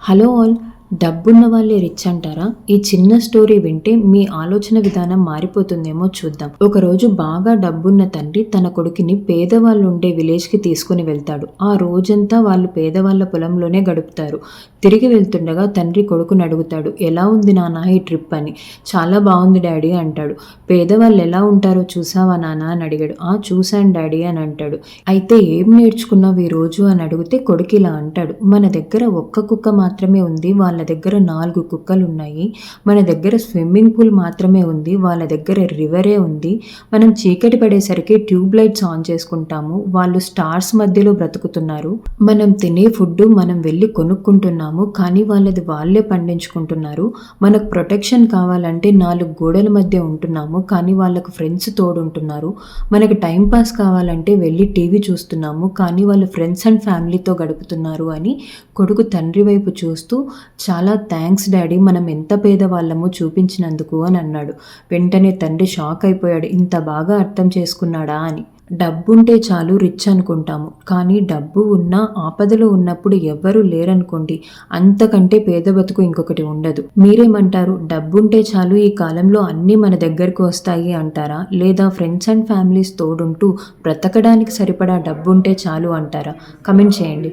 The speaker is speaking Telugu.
Hello all. డబ్బున్న వాళ్ళే రిచ్ అంటారా? ఈ చిన్న స్టోరీ వింటే మీ ఆలోచన విధానం మారిపోతుందేమో చూద్దాం. ఒకరోజు బాగా డబ్బున్న తండ్రి తన కొడుకుని పేదవాళ్ళు ఉండే విలేజ్కి తీసుకుని వెళ్తాడు. ఆ రోజంతా వాళ్ళు పేదవాళ్ళ పొలంలోనే గడుపుతారు. తిరిగి వెళ్తుండగా తండ్రి కొడుకుని అడుగుతాడు, ఎలా ఉంది నాన్న ఈ ట్రిప్ అని. చాలా బాగుంది డాడీ అంటాడు. పేదవాళ్ళు ఎలా ఉంటారో చూసావా నాన్న అని అడిగాడు. చూశాను డాడీ అని అంటాడు. అయితే ఏం నేర్చుకున్నావు ఈ రోజు అని అడిగితే కొడుకు ఇలా అంటాడు, మన దగ్గర ఒక్క కుక్క మాత్రమే ఉంది, వాళ్ళ దగ్గర 4 కుక్కలు ఉన్నాయి. మన దగ్గర స్విమ్మింగ్ పూల్ మాత్రమే ఉంది, వాళ్ళ దగ్గర రివరే ఉంది. మనం చీకటి పడేసరికి ట్యూబ్ లైట్స్ ఆన్ చేసుకుంటాము, వాళ్ళు స్టార్స్ మధ్యలో బ్రతుకుతున్నారు. మనం తినే ఫుడ్ మనం వెళ్ళి కొనుక్కుంటున్నాము, కానీ వాళ్ళది వాళ్ళే పండించుకుంటున్నారు. మనకు ప్రొటెక్షన్ కావాలంటే 4 గోడల మధ్య ఉంటున్నాము, కానీ వాళ్ళకు ఫ్రెండ్స్ తోడుంటున్నారు. మనకు టైం పాస్ కావాలంటే వెళ్ళి టీవీ చూస్తున్నాము, కానీ వాళ్ళు ఫ్రెండ్స్ అండ్ ఫ్యామిలీతో గడుపుతున్నారు అని కొడుకు తండ్రి వైపు చూస్తూ, చాలా థ్యాంక్స్ డాడీ, మనం ఎంత పేదవాళ్ళమో చూపించినందుకు అని అన్నాడు. వెంటనే తండ్రి షాక్ అయిపోయాడు, ఇంత బాగా అర్థం చేసుకున్నాడా అని. డబ్బుంటే చాలు రిచ్ అనుకుంటాము, కానీ డబ్బు ఉన్నా ఆపదలో ఉన్నప్పుడు ఎవ్వరూ లేరనుకోండి, అంతకంటే పేద బతుకు ఇంకొకటి ఉండదు. మీరేమంటారు? డబ్బుంటే చాలు ఈ కాలంలో అన్నీ మన దగ్గరకు వస్తాయి అంటారా, లేదా ఫ్రెండ్స్ అండ్ ఫ్యామిలీస్ తోడుంటూ బ్రతకడానికి సరిపడా డబ్బుంటే చాలు అంటారా? కమెంట్ చేయండి.